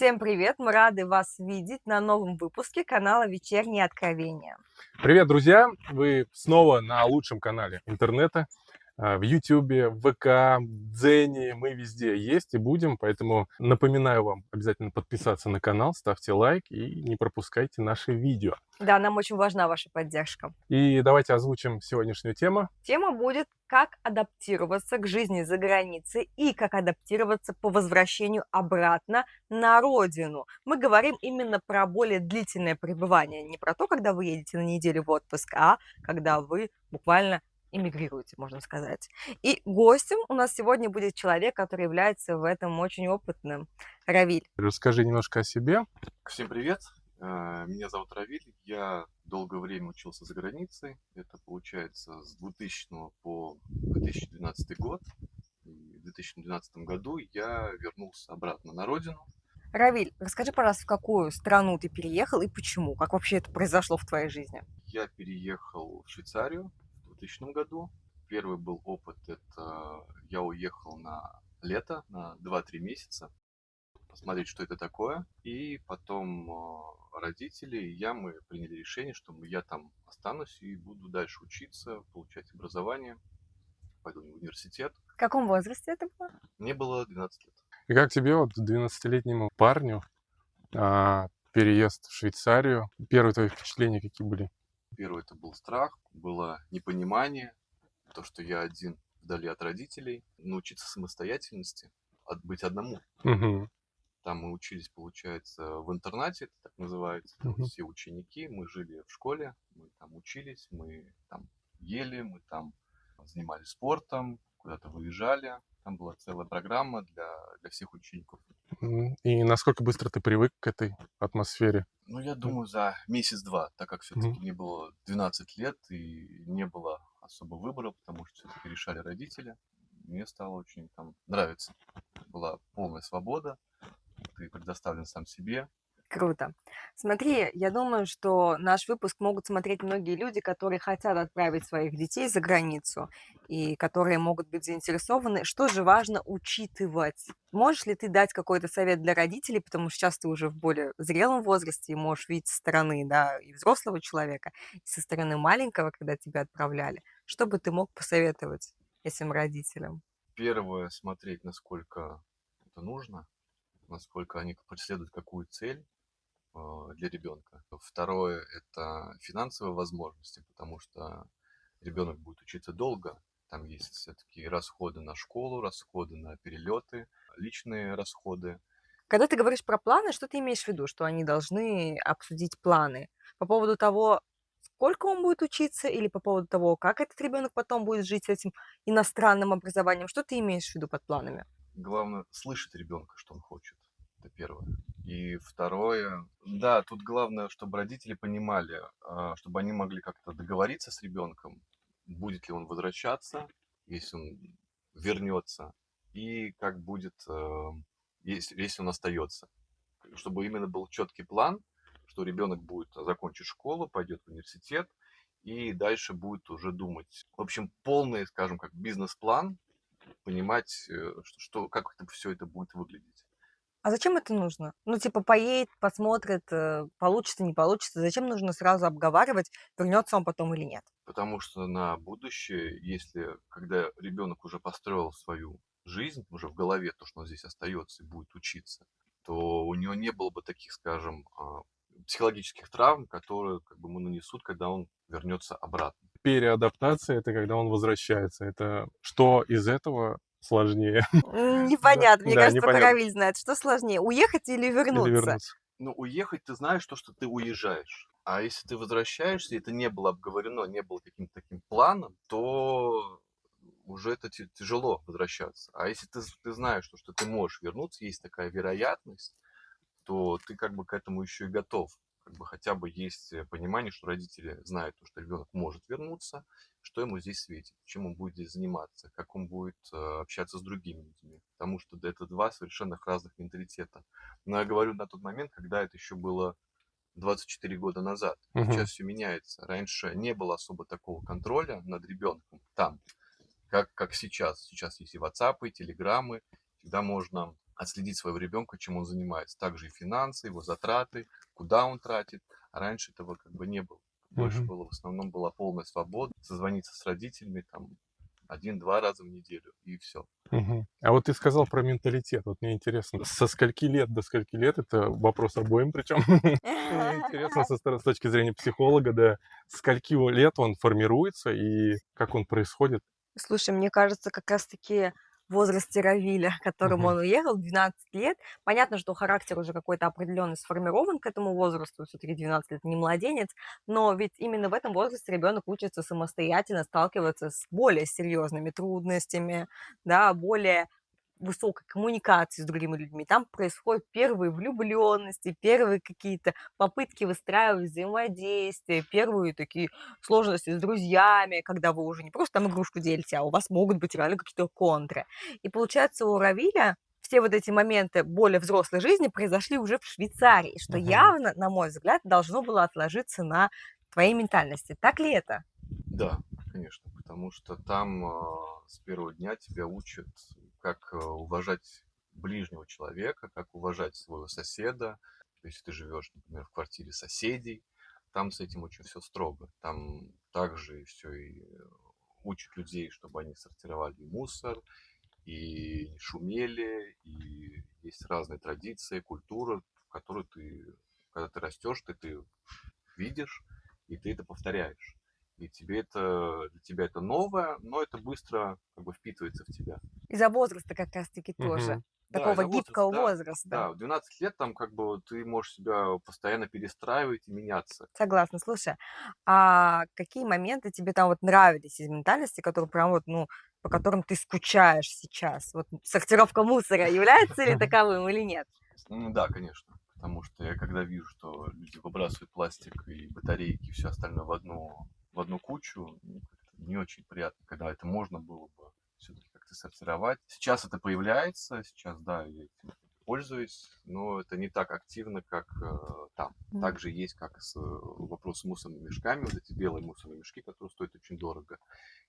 Всем привет! Мы рады вас видеть на новом выпуске канала «Вечерние откровения». Привет, друзья! Вы снова на лучшем канале интернета, в Ютубе, в ВК, в Дзене. Мы везде есть и будем, поэтому напоминаю вам обязательно подписаться на канал, ставьте лайк и не пропускайте наши видео. Да, нам очень важна ваша поддержка. И давайте озвучим сегодняшнюю тему. Тема будет «Как адаптироваться к жизни за границей и как адаптироваться по возвращению обратно на родину». Мы говорим именно про более длительное пребывание, не про то, когда вы едете на неделю в отпуск, а когда вы буквально эмигрируете, можно сказать. И гостем у нас сегодня будет человек, который является в этом очень опытным. Равиль. Расскажи немножко о себе. Всем привет! Меня зовут Равиль. Я долгое время учился за границей. Это получается с 2000 по 2012 год. И в 2012 году я вернулся обратно на родину. Равиль, расскажи, пожалуйста, в какую страну ты переехал и почему? Как вообще это произошло в твоей жизни? Я переехал в Швейцарию в 2000 году. Первый был опыт, это я уехал на лето, на 2-3 месяца, посмотреть, что это такое. И потом родители и я, мы приняли решение, что я там останусь и буду дальше учиться, получать образование, пойду в университет. В каком возрасте это было? Мне было 12 лет. И как тебе, 12-летнему парню, переезд в Швейцарию? Первые твои впечатления какие были? Первое это был страх, было непонимание, то, что я один вдали от родителей, научиться самостоятельности, быть одному. Угу. Там мы учились, получается, в интернате, это так называется, Мгм. все ученики, мы жили в школе, мы там учились, мы там ели, мы там занимались спортом, куда-то выезжали. Там была целая программа для всех учеников. И насколько быстро ты привык к этой атмосфере? Ну, я думаю, за месяц-два, так как все-таки Мгм. мне было 12 лет и не было особо выбора, потому что все-таки решали родители. Мне стало очень там нравиться. Была полная свобода, ты предоставлен сам себе. Круто. Смотри, я думаю, что наш выпуск могут смотреть многие люди, которые хотят отправить своих детей за границу и которые могут быть заинтересованы. Что же важно учитывать? Можешь ли ты дать какой-то совет для родителей, потому что сейчас ты уже в более зрелом возрасте и можешь видеть со стороны, да, и взрослого человека, и со стороны маленького, когда тебя отправляли. Что бы ты мог посоветовать этим родителям? Первое, смотреть, насколько это нужно, насколько они преследуют какую цель для ребенка. Второе – это финансовые возможности, потому что ребенок будет учиться долго. Там есть все-таки расходы на школу, расходы на перелеты, личные расходы. Когда ты говоришь про планы, что ты имеешь в виду? Что они должны обсудить планы по поводу того, сколько он будет учиться, или по поводу того, как этот ребенок потом будет жить с этим иностранным образованием? Что ты имеешь в виду под планами? Главное слышать ребенка, что он хочет. Это первое. И второе, да, тут главное, чтобы родители понимали, чтобы они могли как-то договориться с ребенком, будет ли он возвращаться, если он вернется, и как будет, если он остается. Чтобы именно был четкий план, что ребенок будет закончить школу, пойдет в университет, и дальше будет уже думать. В общем, полный, скажем, как бизнес-план, понимать, как это все это будет выглядеть. А зачем это нужно? Ну, типа, поедет, посмотрит, получится, не получится. Зачем нужно сразу обговаривать, вернется он потом или нет? Потому что на будущее, если когда ребенок уже построил свою жизнь, уже в голове то, что он здесь остается и будет учиться, то у него не было бы таких, скажем, психологических травм, которые как бы ему нанесут, когда он вернется обратно. Переадаптация — это когда он возвращается. Это что из этого сложнее? Да, Непонятно. Мне да, кажется, только непонятно. Равиль знает, что сложнее, уехать или Или вернуться. вернуться. Ну, уехать, ты знаешь то, что ты уезжаешь. А если ты возвращаешься, и это не было обговорено, не было каким-то таким планом, то уже это тяжело возвращаться. А если ты знаешь, что ты можешь вернуться, есть такая вероятность, то ты как бы к этому еще и готов. Как бы хотя бы есть понимание, что родители знают, что ребенок может вернуться, что ему здесь светит, чем он будет здесь заниматься, как он будет общаться с другими людьми. Потому что это два совершенно разных менталитета. Но я говорю на тот момент, когда это еще было 24 года назад. Мгм. Сейчас все меняется. Раньше не было особо такого контроля над ребенком там, как сейчас. Сейчас есть и WhatsApp, и телеграммы. Всегда можно отследить своего ребенка, чем он занимается. Также и финансы, его затраты, куда он тратит. А раньше этого как бы не было. Больше Мгм. было, в основном была полная свобода. Созвониться с родителями там 1-2 раза в неделю, и все. Мгм. А вот ты сказал про менталитет. Вот мне интересно, со скольки лет до скольки лет, это вопрос обоим причем. Мне интересно с точки зрения психолога, да, с скольки лет он формируется и как он происходит. Слушай, мне кажется, как раз-таки в возрасте Равиля, к которому Мгм. он уехал, 12 лет. Понятно, что характер уже какой-то определенный сформирован к этому возрасту, все-таки 12 лет не младенец, но ведь именно в этом возрасте ребенок учится самостоятельно сталкиваться с более серьезными трудностями, да, более высокой коммуникации с другими людьми. Там происходят первые влюбленности, первые какие-то попытки выстраивать взаимодействие, первые такие сложности с друзьями, когда вы уже не просто там игрушку делите, а у вас могут быть реально какие-то контры. И получается, у Равиля все вот эти моменты более взрослой жизни произошли уже в Швейцарии, что Мгм. явно, на мой взгляд, должно было отложиться на твоей ментальности. Так ли это? Да, конечно, потому что там с первого дня тебя учат, как уважать ближнего человека, как уважать своего соседа. Если ты живешь, например, в квартире соседей, там с этим очень все строго. Там также все и учат людей, чтобы они сортировали мусор и не шумели, и есть разные традиции, культура, в которую ты, когда ты растешь, ты видишь, и ты это повторяешь. И для тебя это новое, но это быстро как бы впитывается в тебя. Из-за возраста как раз-таки тоже, Мгм. Да, такого из-за возраста, гибкого да. возраста. Да, в 12 лет там как бы ты можешь себя постоянно перестраивать и меняться. Согласна. Слушай, а какие моменты тебе там вот нравились из ментальности, которые прям вот, ну, по которым ты скучаешь сейчас? Вот сортировка мусора является ли таковым или нет? Да, конечно. Потому что я когда вижу, что люди выбрасывают пластик и батарейки, и все остальное в одну кучу, как-то не очень приятно, когда это можно было бы все-таки как-то сортировать. Сейчас это появляется, сейчас, да, я этим пользуюсь, но это не так активно, как там. М. Также есть как с вопрос с мусорными мешками, вот эти белые мусорные мешки, которые стоят очень дорого.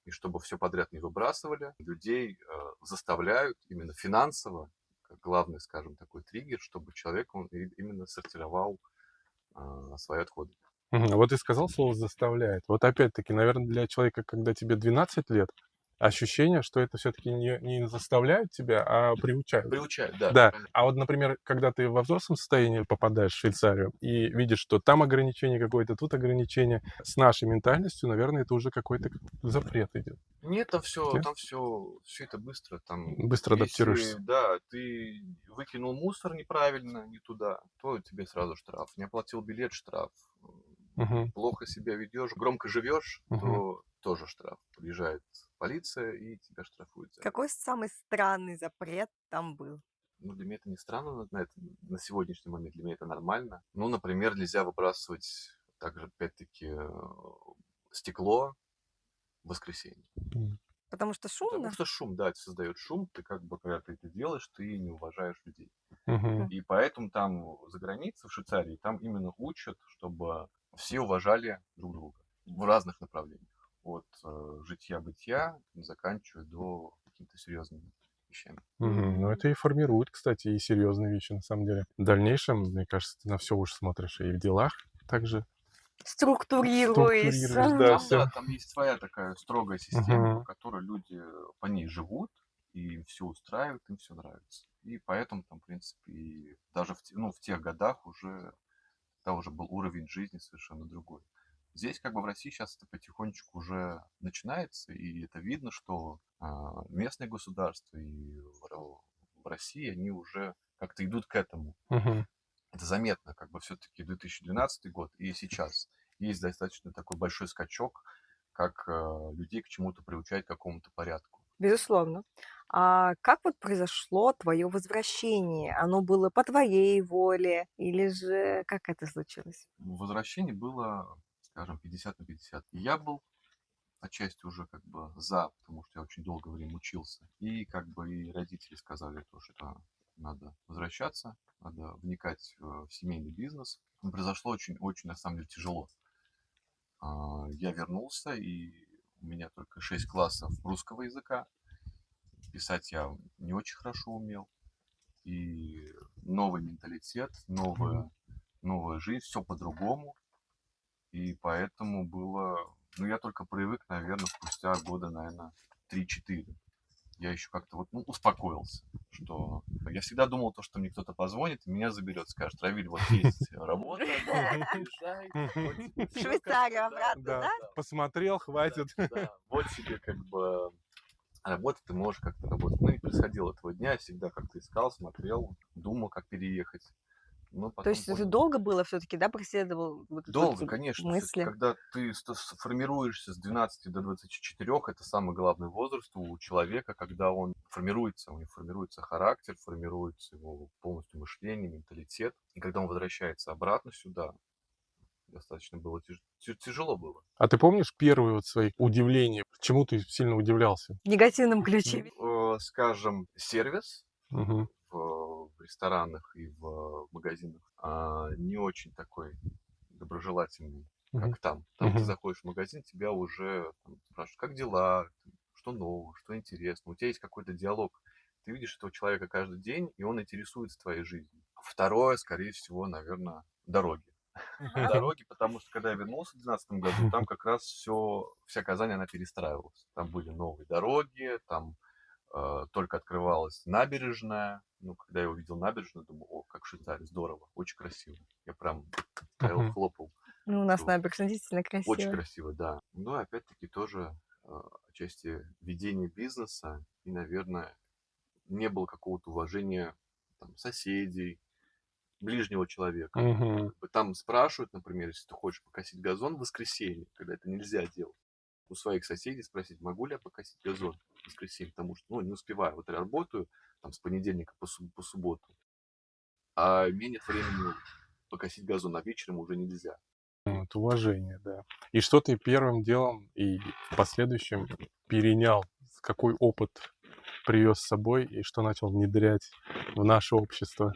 И чтобы все подряд не выбрасывали, людей заставляют именно финансово, как главный, скажем, такой триггер, чтобы человек он именно сортировал свои отходы. Мгм. А вот ты сказал слово "заставляет". Вот опять-таки, наверное, для человека, когда тебе 12 лет, ощущение, что это все-таки не заставляют тебя, а приучают. Приучает, да. Да. А вот, например, когда ты во взрослом состоянии попадаешь в Швейцарию и видишь, что там ограничение какое-то, тут ограничение, с нашей ментальностью, наверное, это уже какой-то запрет идет. Нет, там все, Нет? там все это быстро. Там, Быстро если, адаптируешься. да, ты выкинул мусор неправильно, не туда, то тебе сразу штраф. Не оплатил билет, штраф. Мгм. Плохо себя ведешь, громко живешь, Мгм. то тоже штраф. Приезжает полиция и тебя штрафуют за это. Какой самый странный запрет там был? Ну, для меня это не странно на сегодняшний момент, для меня это нормально. Ну, например, нельзя выбрасывать также, опять-таки, стекло в воскресенье. М. Потому что Потому шумно? что шум, да, это создает шум, ты как бы, когда ты это делаешь, ты не уважаешь людей. Мгм. М. И поэтому там за границей, в Швейцарии, там именно учат, чтобы все уважали друг друга в разных направлениях. От житья-бытия, заканчивая до какими-то серьезными вещами. Мгм. Ну, это и формирует, кстати, и серьезные вещи, на самом деле. В дальнейшем, мне кажется, ты на все уж смотришь и в делах также Структурируешь. структурируешь, да, Там, все. да, там есть своя такая строгая система, по Мгм. которой люди по ней живут, и им все устраивает, им все нравится. И поэтому там, в принципе, и даже в тех годах там уже был уровень жизни совершенно другой. Здесь, как бы в России, сейчас это потихонечку уже начинается, и это видно, что местные государства и в России, они уже как-то идут к этому. Мгм. Это заметно, как бы все-таки 2012 год и сейчас есть достаточно такой большой скачок, как людей к чему-то приучать, к какому-то порядку. Безусловно. А как вот произошло твое возвращение? Оно было по твоей воле или же как это случилось? Возвращение было, скажем, 50 на 50. И я был отчасти уже как бы за, потому что я очень долгое время учился. И как бы и родители сказали то, что надо возвращаться, надо вникать в семейный бизнес. Произошло очень, на самом деле, тяжело. Я вернулся, и у меня только 6 классов русского языка. Писать я не очень хорошо умел. и новый менталитет, новая жизнь, все по-другому. И поэтому было... Ну, я только привык, наверное, спустя года, наверное, 3-4. Я еще как-то вот, успокоился, что я всегда думал, то, что мне кто-то позвонит и меня заберет, скажет: Равиль, вот есть работа, приезжай, вот тебе В всё, Швейцарию да, обратно, Да, да? посмотрел, хватит. да, вот тебе как бы работа, ты можешь как-то работать. Ну, и происходило этого дня, я всегда как-то искал, смотрел, думал, как переехать. Но То потом есть это понял. долго было все-таки, да, преследовал вот эти Долго, вот конечно. Все-таки, мысли? когда ты формируешься с 12 до 24, это самый главный возраст у человека, когда он формируется, у него формируется характер, формируется его полностью мышление, менталитет. И когда он возвращается обратно сюда, достаточно было тяжело было. А ты помнишь первые вот свои удивления? Чему ты сильно удивлялся? В негативном ключе. Скажем, сервис Мгм. в ресторанах и в магазинах не очень такой доброжелательный, Мгм. как там. Там ты Мгм. заходишь в магазин, тебя уже там спрашивают, как дела, что нового, что интересно. У тебя есть какой-то диалог. Ты видишь этого человека каждый день, и он интересуется твоей жизнью. Второе, скорее всего, наверное, дороги. Дороги, потому что когда я вернулся в 2012 году, там как раз вся Казань, она перестраивалась. Там были новые дороги, там только открывалась набережная. Ну, когда я увидел набережную, думаю: о, как в Швейцарии, здорово, очень красиво. Я прям стоял, Мгм. хлопал. Ну, у нас Что набережная действительно очень красивая. красиво, да. Но опять-таки тоже отчасти ведение бизнеса и, наверное, не было какого-то уважения там, соседей, ближнего человека. Мгм. Как бы там спрашивают, например, если ты хочешь покосить газон в воскресенье, когда это нельзя делать, у своих соседей спросить, могу ли я покосить газон в воскресенье, потому что, не успеваю. Вот я работаю там с понедельника по субботу, а мне нет времени покосить газон, а вечером уже нельзя. Вот уважение, да. И что ты первым делом и в последующем перенял? Какой опыт привез с собой и что начал внедрять в наше общество?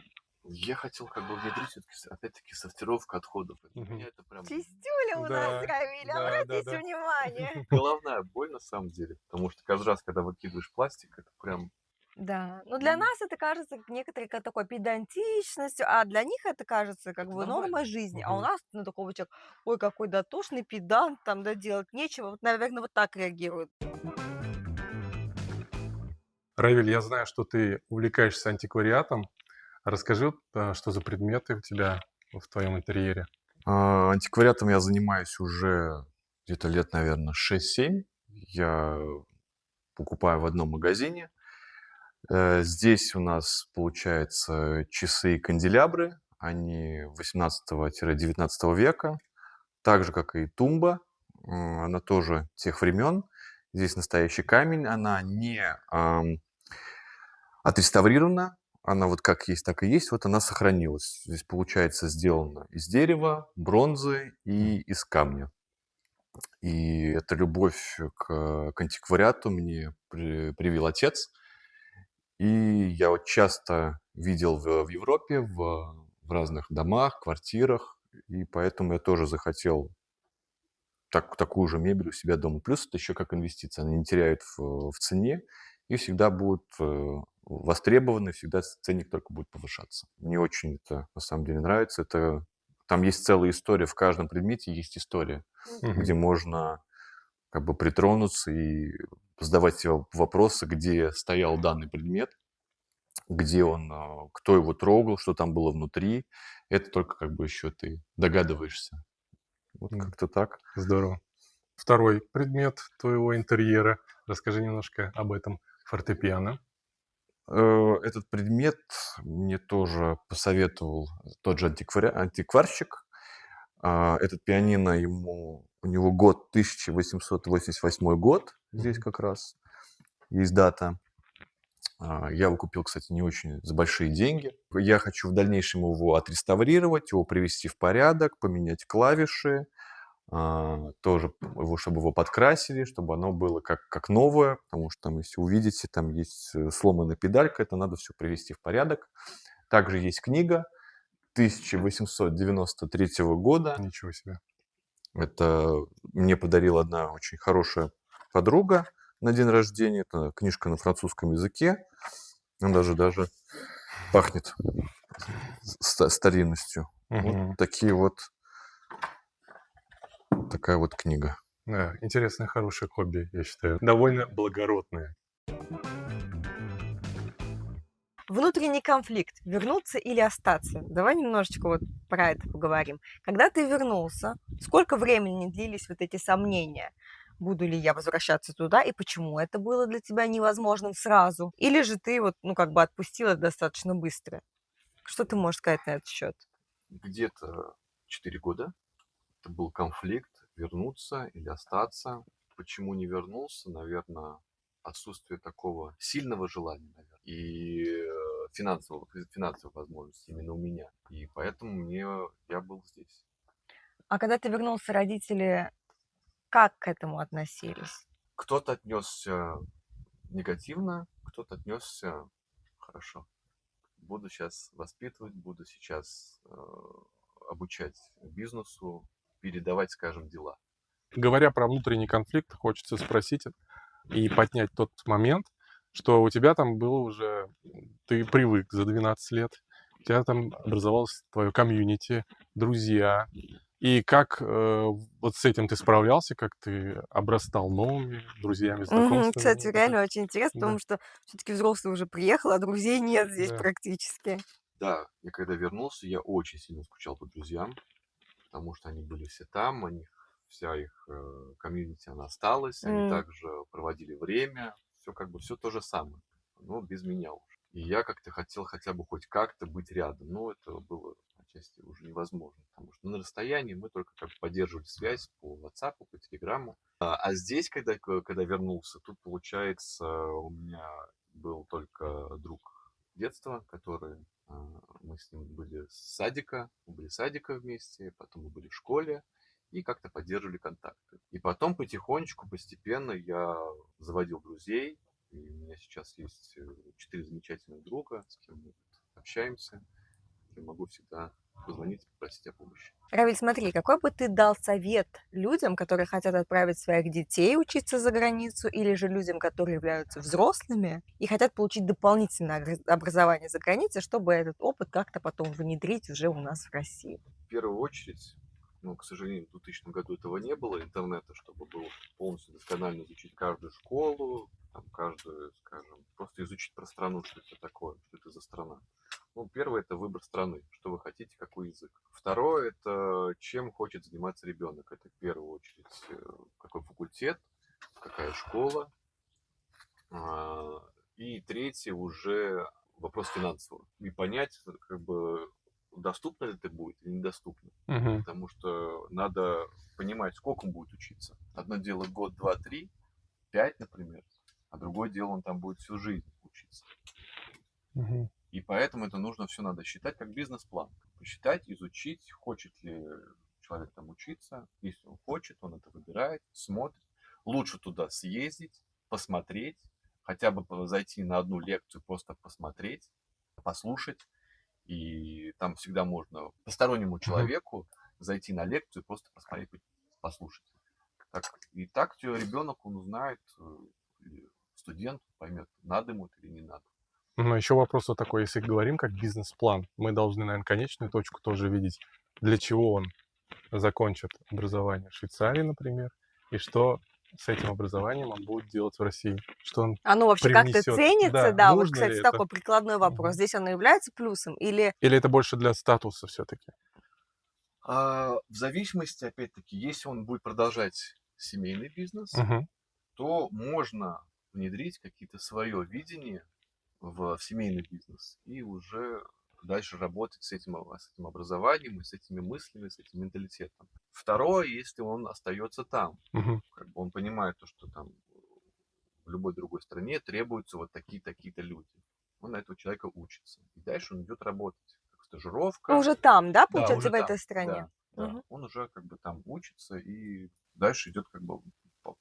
Я хотел как бы внедрить все-таки, опять-таки, сортировку отходов. Для Мгм. меня это прям Чистюля у нас, Да, Равиль, да, да, обратите да. внимание. головная боль на самом деле, потому что каждый раз, когда выкидываешь пластик, это прям... Да, но для м, нас это кажется некоторой такой педантичностью, а для них это кажется как Это бы нормально. нормой жизни. А у Мгм. нас, ну, такого человека: ой, какой дотошный педант, там, да, делать нечего. Вот, наверное, вот так реагируют. Равиль, я знаю, что ты увлекаешься антиквариатом. Расскажи, что за предметы у тебя в твоем интерьере? Антиквариатом я занимаюсь уже где-то лет, наверное, 6-7. Я покупаю в одном магазине. Здесь у нас, получается, часы и канделябры. Они 18-19 века. Так же, как и тумба. Она тоже тех времен. Здесь настоящий камень. Она не отреставрирована. Она вот как есть, так и есть. Вот она сохранилась. Здесь, получается, сделана из дерева, бронзы и из камня. И эта любовь к антиквариату мне привил отец. И я вот часто видел в Европе, в разных домах, квартирах, и поэтому я тоже захотел такую же мебель у себя дома. Плюс это еще как инвестиция, она не теряет в цене и всегда будет востребованы, всегда ценник только будет повышаться. Мне очень это на самом деле нравится. Там есть целая история, в каждом предмете есть история, где Мгм. можно как бы притронуться и задавать себе вопросы, где стоял данный предмет, где он, кто его трогал, что там было внутри. Это только как бы еще ты догадываешься. Вот М, как-то так. Здорово. Второй предмет твоего интерьера. Расскажи немножко об этом. Фортепиано. Этот предмет мне тоже посоветовал тот же антикварщик. Этот пианино у него год 1888 год, здесь Мгм. как раз есть дата. Я его купил, кстати, не очень за большие деньги. Я хочу в дальнейшем его отреставрировать, его привести в порядок, поменять клавиши, тоже чтобы его подкрасили, чтобы оно было как новое, потому что там, если увидите, там есть сломанная педалька, это надо все привести в порядок. Также есть книга 1893 года. Ничего себе. Это мне подарила одна очень хорошая подруга на день рождения. Это книжка на французском языке. Она даже Пахнет старинностью. Мгм. Вот такие вот, такая вот книга. Да, интересное, хорошее хобби, я считаю. Довольно благородное. Внутренний конфликт. Вернуться или остаться? Давай немножечко вот про это поговорим. Когда ты вернулся, сколько времени длились вот эти сомнения? Буду ли я возвращаться туда и почему это было для тебя невозможным сразу? Или же ты вот, ну, как бы отпустила достаточно быстро? Что ты можешь сказать на этот счет? Где-то 4 года. Это был конфликт, вернуться или остаться. Почему не вернулся? Наверное, отсутствие такого сильного желания, наверное, и финансовых возможностей именно у меня. И поэтому я был здесь. А когда ты вернулся, родители как к этому относились? Кто-то отнесся негативно, кто-то отнесся хорошо. Буду сейчас воспитывать, буду сейчас обучать бизнесу, передавать, скажем, дела. Говоря про внутренний конфликт, хочется спросить и поднять тот момент, что у тебя там было уже, ты привык за 12 лет, у тебя там образовалось твое комьюнити, друзья. И как вот с этим ты справлялся, как ты обрастал новыми друзьями, знакомствами? Кстати, реально очень интересно, Да, потому что все-таки взрослый уже приехал, а друзей нет здесь да. практически. Да, я когда вернулся, я очень сильно скучал по друзьям, потому что они были все там, вся их комьюнити, она осталась, они М. также проводили время, все как бы все то же самое, но без меня уже. И я как-то хотел хотя бы хоть как-то быть рядом, но это было отчасти уже невозможно, потому что на расстоянии мы только как бы поддерживали связь по WhatsApp, по Телеграму. А здесь, когда вернулся, тут, получается, у меня был только друг детства, который мы с ним были с садика, мы были с садика вместе, потом мы были в школе и как-то поддерживали контакты. И потом потихонечку, постепенно я заводил друзей, и у меня сейчас есть 4 замечательных друга, с кем мы общаемся, я могу всегда позвонить и попросить о помощи. Равиль, смотри, какой бы ты дал совет людям, которые хотят отправить своих детей учиться за границу, или же людям, которые являются взрослыми и хотят получить дополнительное образование за границей, чтобы этот опыт как-то потом внедрить уже у нас в России? В первую очередь, ну, к сожалению, в 2000 году этого не было, интернета, чтобы было полностью досконально изучить каждую школу, там, каждую, скажем, просто изучить про страну, что это такое, что это за страна. Ну, первое – это выбор страны, что вы хотите, какой язык. Второе – это чем хочет заниматься ребенок. Это в первую очередь какой факультет, какая школа. И третье уже вопрос финансовый. И понять, как бы, доступно ли это будет или недоступно. Мгм. Потому что надо понимать, сколько он будет учиться. Одно дело год, два, три, 5, например, а другое дело он там будет всю жизнь учиться. Мгм. И поэтому это нужно все надо считать как бизнес-план. Посчитать, изучить, хочет ли человек там учиться. Если он хочет, он это выбирает, смотрит. Лучше туда съездить, посмотреть, хотя бы зайти на одну лекцию, просто посмотреть, послушать. И там всегда можно постороннему человеку зайти на лекцию, просто посмотреть, послушать. И так ребенок, он узнает, или студент поймет, надо ему это или не надо. Но еще вопрос вот такой, если говорим как бизнес-план, мы должны, наверное, конечную точку тоже видеть, для чего он закончит образование в Швейцарии, например, и что с этим образованием он будет делать в России, что он Оно вообще как-то привнесет. ценится, Да, да, вот, нужно ли кстати, это? такой прикладной вопрос. Мгм. Здесь оно является плюсом или... Или это больше для статуса все-таки? В зависимости, опять-таки, если он будет продолжать семейный бизнес, то можно внедрить какие-то свое видение в семейный бизнес и уже дальше работать с этим образованием, и с этими мыслями, с этим менталитетом. Второе, если он остается там, как бы он понимает то, что там в любой другой стране требуются вот такие-то люди. Он на этого человека учится. И дальше он идет работать. Как стажировка. Ну, уже там, да, Да, получается, уже в там. этой стране? Да. Мгм. Он уже как бы там учится и дальше идет как бы по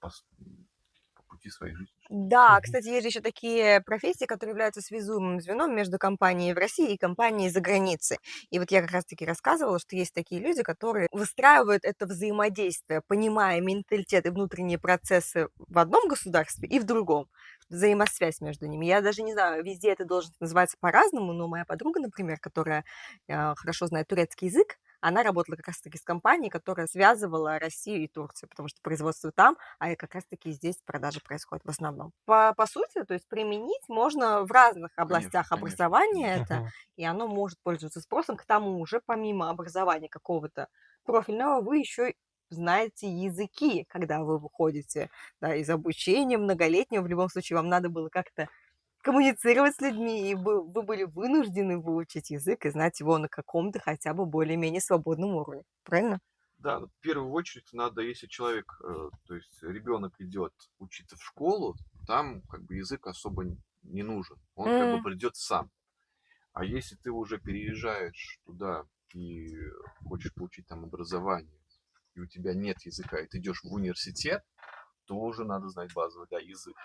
пути своей жизни. Да, Мгм. кстати, есть же еще такие профессии, которые являются связуемым звеном между компанией в России и компанией за границей. И вот я как раз-таки рассказывала, что есть такие люди, которые выстраивают это взаимодействие, понимая менталитет и внутренние процессы в одном государстве и в другом. взаимосвязь между ними. Я даже не знаю, везде это должность называется по-разному, но моя подруга, например, которая хорошо знает турецкий язык, она работала как раз-таки с компанией, которая связывала Россию и Турцию, потому что производство там, а как раз-таки здесь продажи происходят в основном. По сути, то есть применить можно в разных Конечно, областях конечно, образования это, Мгм. и оно может пользоваться спросом. К тому же, помимо образования какого-то профильного, вы еще знаете языки, когда вы выходите, да, из обучения многолетнего. В любом случае, вам надо было как-то коммуницировать с людьми, и вы были вынуждены выучить язык и знать его на каком-то хотя бы более-менее свободном уровне. Правильно? Да, в первую очередь надо, если человек, то есть ребенок идет учиться в школу, там как бы язык особо не нужен. Он как бы М, придет сам. А если ты уже переезжаешь туда и хочешь получить там образование, и у тебя нет языка, и ты идешь в университет, то уже надо знать базовый, да, язык.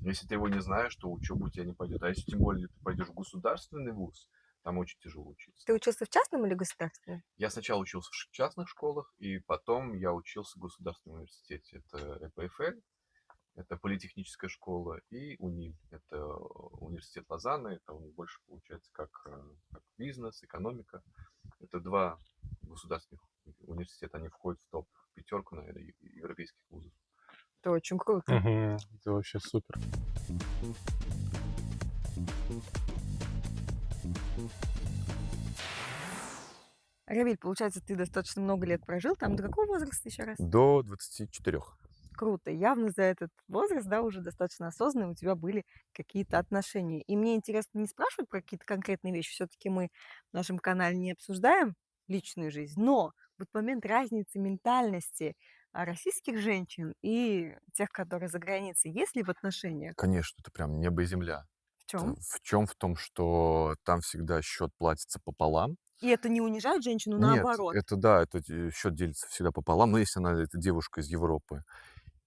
Но если ты его не знаешь, то учеба у тебя не пойдет. А если тем более ты пойдешь в государственный вуз, там очень тяжело учиться. Ты учился в частном или государственном? Я сначала учился в частных школах, и потом я учился в государственном университете. Это ЭПФЛ, это политехническая школа, и УНИЛ, это университет Лозанны, это у них больше получается как бизнес, экономика. Это два государственных университета, они входят в топ-5, наверное, европейских вузов. Это очень круто. Мгм. Это вообще супер. Равиль, получается, ты достаточно много лет прожил там. До какого возраста еще раз? До 24. Круто. Явно за этот возраст, да, уже достаточно осознанно у тебя были какие-то отношения. И мне интересно не спрашивать про какие-то конкретные вещи. Все-таки мы в нашем канале не обсуждаем личную жизнь. Но вот момент разницы ментальности российских женщин и тех, которые за границей, есть ли в отношениях? Конечно, это прям небо и земля. В чем? В чем? В том, что там всегда счет платится пополам. И это не унижает женщину, Нет, наоборот. это да, это счет делится всегда пополам, но если она это девушка из Европы.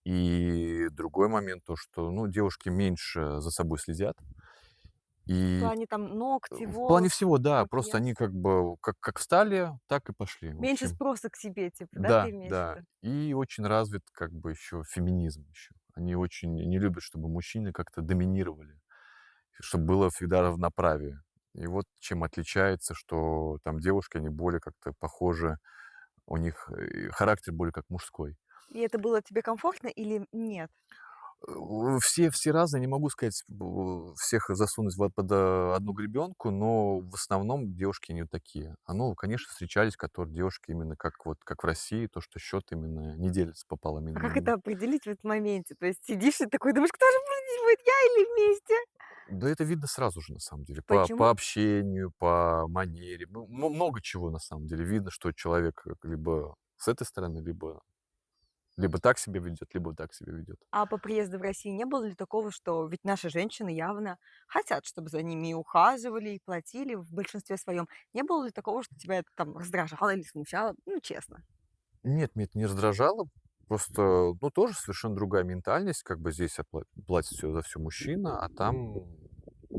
И другой момент то, что ну, девушки меньше за собой следят. В И плане там ногти, в плане волосы, всего, да, просто макияж. они как бы как встали, так и пошли. В Меньше общем, спроса к себе, типа, да, ты да, имеешь в да. виду? И очень развит как бы еще феминизм еще. Они очень не любят, чтобы мужчины как-то доминировали, чтобы было всегда равноправие. И вот чем отличается, что там девушки, они более как-то похожи, у них характер более как мужской. И это было тебе комфортно или нет? Все разные, не могу сказать, всех засунуть под одну гребенку, но в основном девушки не вот такие. Конечно, встречались, которые девушки именно как вот как в России, то, что счет именно не делится пополам А именно. как это определить в этот моменте? То есть сидишь и такой думаешь, кто же будет, я или вместе? Да это видно сразу же, на самом деле, по Почему? общению, по манере, много чего, на самом деле. Видно, что человек либо с этой стороны, либо так себя ведет, либо так себя ведет. А по приезду в Россию не было ли такого, что ведь наши женщины явно хотят, чтобы за ними и ухаживали, и платили в большинстве своем. Не было ли такого, что тебя это там раздражало или смущало? Ну, честно. Нет, меня это не раздражало. Просто, ну, тоже совершенно другая ментальность. Как бы здесь платит все за все мужчина, а там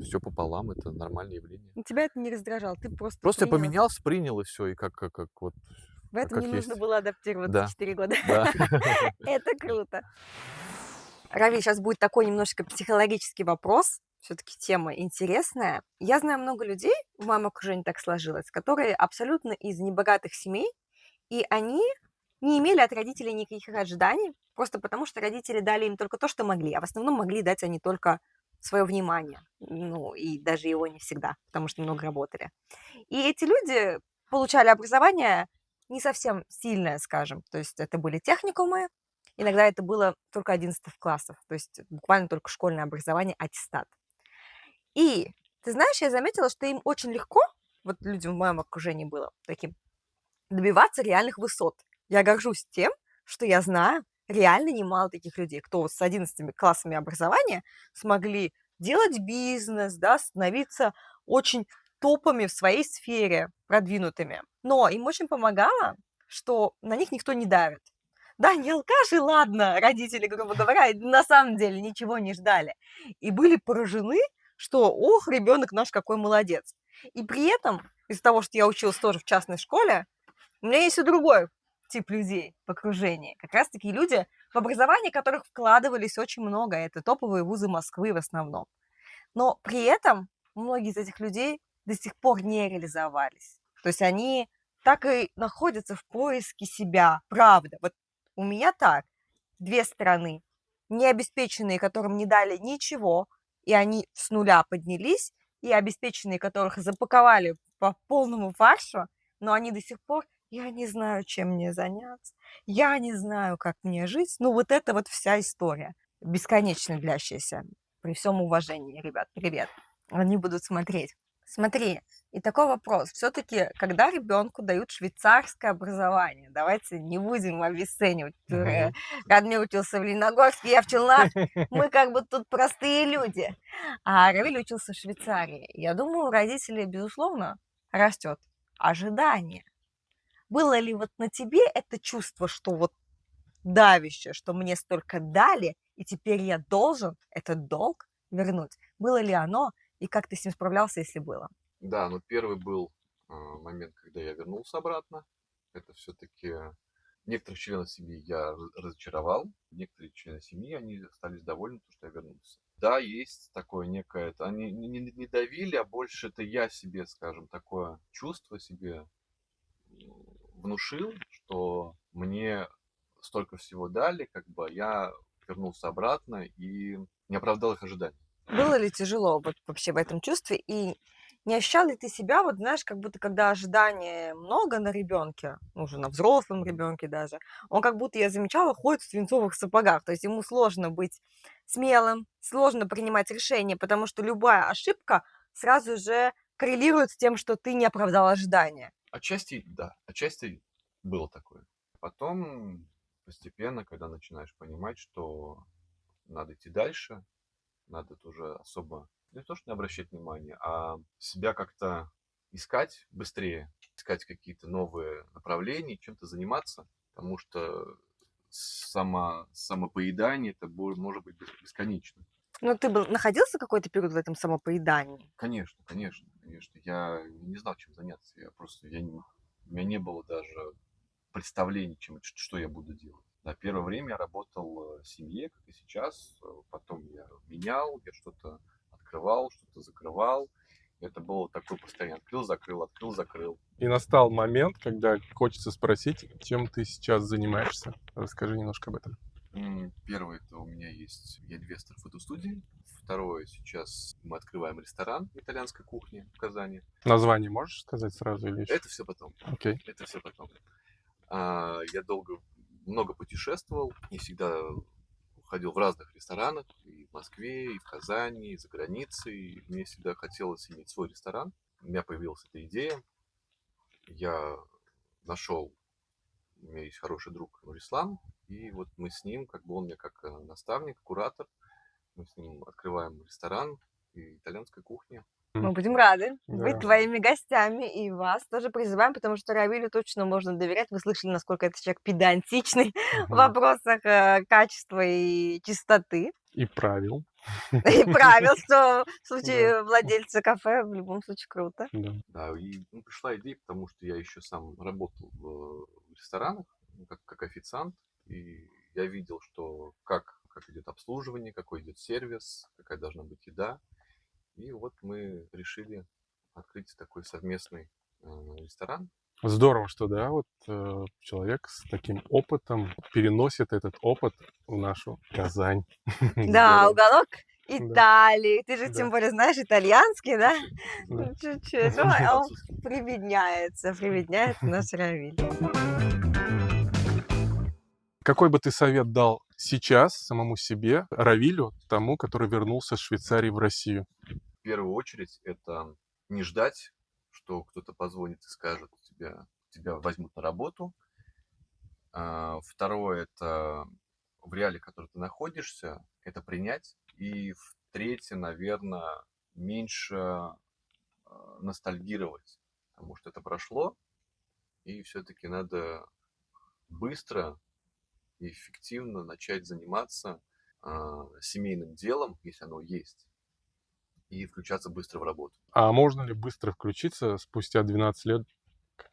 все пополам. Это нормальное явление. Ну, тебя это не раздражало, ты просто Просто я принял это. поменялся, принял, и все, и как вот, В этом не как нужно есть. было адаптироваться Да, 4 года. да. Это круто. Рави, сейчас будет такой немножко психологический вопрос. Все-таки тема интересная. Я знаю много людей, в моем окружении так сложилось, которые абсолютно из небогатых семей, и они не имели от родителей никаких ожиданий, просто потому что родители дали им только то, что могли, а в основном могли дать они только свое внимание, ну, и даже его не всегда, потому что много работали. И эти люди получали образование не совсем сильное, скажем, то есть это были техникумы, иногда это было только 11 классов, то есть буквально только школьное образование, аттестат. И ты знаешь, я заметила, что им очень легко, вот людям в моем окружении было таким, добиваться реальных высот. Я горжусь тем, что я знаю реально немало таких людей, кто вот с 11 классами образования смогли делать бизнес, да, становиться очень топами в своей сфере, продвинутыми. Но им очень помогало, что на них никто не давит. Да, не алкаши, ладно, родители, грубо говоря, на самом деле ничего не ждали. И были поражены, что, ох, ребенок наш какой молодец. И при этом, из-за того, что я училась тоже в частной школе, у меня есть и другой тип людей в окружении. Как раз-таки люди, в образование которых вкладывались очень много. Это топовые вузы Москвы в основном. Но при этом многие из этих людей до сих пор не реализовались. То есть они так и находятся в поиске себя. Правда. Вот у меня так. Две стороны. Необеспеченные, которым не дали ничего, и они с нуля поднялись, и обеспеченные, которых запаковали по полному фаршу, но они до сих пор, я не знаю, чем мне заняться, я не знаю, как мне жить. Ну, вот это вот вся история, бесконечно длящаяся. При всем уважении, ребят, привет. Они будут смотреть. Смотри, и такой вопрос. Все-таки, когда ребенку дают швейцарское образование, давайте не будем обесценивать. Мгм. Радмир учился в Лениногорске, я в Челнах. Мы как бы тут простые люди. А Равиль учился в Швейцарии. Я думаю, у родителей, безусловно, растет ожидание. Было ли вот на тебе это чувство, что вот давящее, что мне столько дали, и теперь я должен этот долг вернуть? Было ли оно, и как ты с ним справлялся, если было? Да, но первый был момент, когда я вернулся обратно. Это все-таки некоторых членов семьи я разочаровал, некоторые члены семьи, они остались довольны, потому что я вернулся. Да, есть такое некое, это они не давили, а больше это я себе, скажем, такое чувство себе внушил, что мне столько всего дали, как бы я вернулся обратно и не оправдал их ожиданий. Было ли тяжело вот вообще в этом чувстве? И не ощущал ли ты себя, вот знаешь, как будто когда ожидания много на ребенке, ну, уже на взрослом ребенке даже, он как будто, я замечала, ходит в свинцовых сапогах. То есть ему сложно быть смелым, сложно принимать решения, потому что любая ошибка сразу же коррелирует с тем, что ты не оправдал ожидания. Отчасти, да, отчасти было такое. Потом постепенно, когда начинаешь понимать, что надо идти дальше, надо тоже особо не то, что не обращать внимания, а себя как-то искать быстрее, искать какие-то новые направления, чем-то заниматься, потому что самопоедание это может быть бесконечно. Но ты был, находился какой-то период в этом самопоедании? Конечно, конечно, конечно. Я не знал, чем заняться. У меня не было даже представлений, что я буду делать. Да, первое время я работал в семье, как и сейчас. Потом я менял, я что-то открывал, что-то закрывал. Это было такое постоянно. Открыл, закрыл. И настал момент, когда хочется спросить, чем ты сейчас занимаешься. Расскажи немножко об этом. Первое, это у меня есть, я инвестор фотостудии. Второе, сейчас мы открываем ресторан итальянской кухни в Казани. Название можешь сказать сразу или еще? Это все потом. Окей. Это все потом. Я много путешествовал и всегда ходил в разных ресторанах, и в Москве, и в Казани, и за границей. И мне всегда хотелось иметь свой ресторан. У меня появилась эта идея. Я нашел, у меня есть хороший друг Нурислам, и вот мы с ним, как бы он мне как наставник, куратор, мы с ним открываем ресторан и итальянской кухни. Мы будем рады быть Да. твоими гостями, и вас тоже призываем, потому что Равилю точно можно доверять. Вы слышали, насколько это человек педантичный в Мгм. вопросах качества и чистоты, И правил. и правил, что в Да. случае владельца кафе в любом случае круто. Да. Да, и пришла идея, потому что я еще сам работал в ресторанах, как официант, и я видел, что как идет обслуживание, какой идет сервис, какая должна быть еда. И вот мы решили открыть такой совместный ресторан. Здорово, что да, вот человек с таким опытом переносит этот опыт в нашу Казань. Да, Здорово. уголок Да. Италии. Ты же Да. тем более знаешь итальянский, да? Да. Чуть-чуть. Ну, а он прибедняется наш Равиль. Какой бы ты совет дал сейчас самому себе, Равилю, тому, который вернулся из Швейцарии в Россию? В первую очередь это не ждать, что кто-то позвонит и скажет, тебя возьмут на работу. Второе, это в реалии, в которой ты находишься, это принять. И третье, наверное, меньше ностальгировать, потому что это прошло, и все-таки надо быстро и эффективно начать заниматься семейным делом, если оно есть, и включаться быстро в работу. А можно ли быстро включиться спустя 12 лет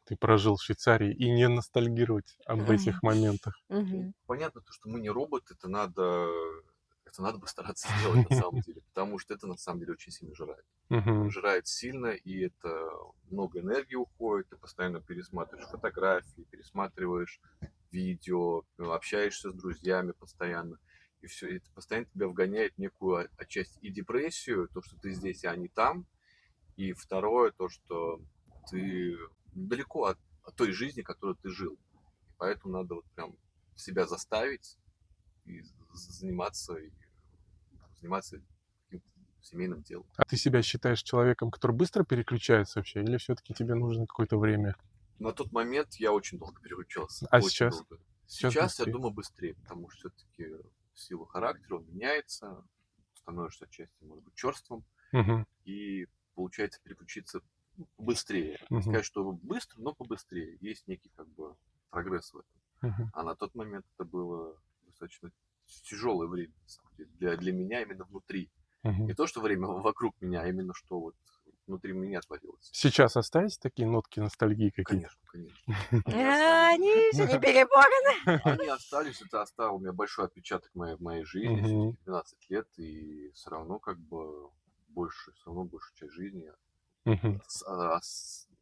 ты прожил в Швейцарии, и не ностальгировать об этих моментах. Мгм. Понятно, то, что мы не роботы, это надо постараться сделать на самом деле, потому что это на самом деле очень сильно жрает. Мгм. Жрает сильно, и это много энергии уходит, ты постоянно пересматриваешь фотографии, пересматриваешь видео, общаешься с друзьями постоянно, и все, это постоянно тебя вгоняет в некую отчасти и депрессию, то, что ты здесь, а не там, и второе, то, что ты далеко от той жизни, которую ты жил. И поэтому надо вот прям себя заставить и заниматься каким-то семейным делом. А ты себя считаешь человеком, который быстро переключается вообще, или все-таки тебе нужно какое-то время? На тот момент я очень долго переключался. А Очень сейчас? долго. Сейчас Сейчас я быстрее. думаю быстрее, потому что все-таки в силу характера он меняется, становишься отчасти, может быть, черством, Мгм. и получается переключиться быстрее. Не Мгм. сказать, что быстро, но побыстрее. Есть некий как бы прогресс в этом. Мгм. А на тот момент это было достаточно тяжелое время, на самом деле, для меня именно внутри. Мгм. Не то, что время вокруг меня, а именно что вот внутри меня творилось. Сейчас остались такие нотки ностальгии какие-то? Конечно, конечно. Они остались. Они еще не переборены. Они остались, это оставил у меня большой отпечаток в моей жизни, Мгм. всё-таки 12 лет, и все равно как бы все равно большую часть жизни, Мгм.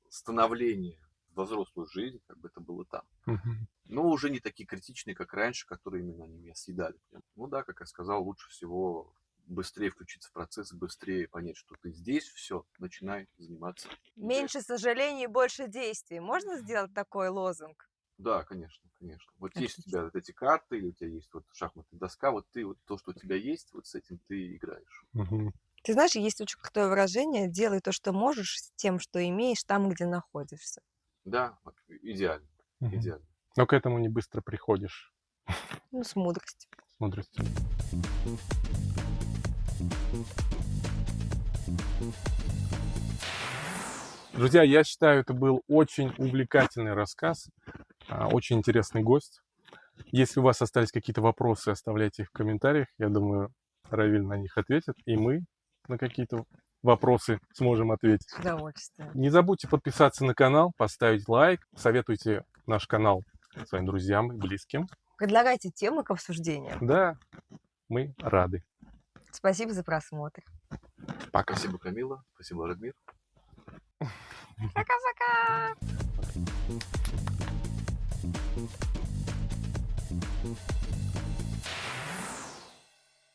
становление во взрослую жизнь, как бы это было там. Мгм. Но уже не такие критичные, как раньше, которые именно они меня съедали. Прям. Ну да, как я сказал, лучше всего быстрее включиться в процесс, быстрее понять, что ты здесь, все, начинай заниматься. Меньше сожалений, больше действий. Можно сделать такой лозунг? Да, конечно, конечно. Вот есть у Отлично. тебя вот эти карты, или у тебя есть вот шахматная доска, вот ты вот то, что у тебя есть, вот с этим ты играешь. Мгм. Ты знаешь, есть очень крутое выражение: делай то, что можешь, с тем, что имеешь, там, где находишься. Да, вот идеально, Мгм. идеально. Но к этому не быстро приходишь Ну, с мудростью. с мудростью. Друзья, я считаю, это был очень увлекательный рассказ, очень интересный гость. Если у вас остались какие-то вопросы, оставляйте их в комментариях. Я думаю, Равиль на них ответит, и мы на какие-то вопросы сможем ответить. С удовольствием. Не забудьте подписаться на канал, поставить лайк, советуйте наш канал своим друзьям и близким. Предлагайте темы к обсуждению. Да, мы рады. Спасибо за просмотр. Пока. Спасибо, Камила, спасибо, Радмир. Пока-пока!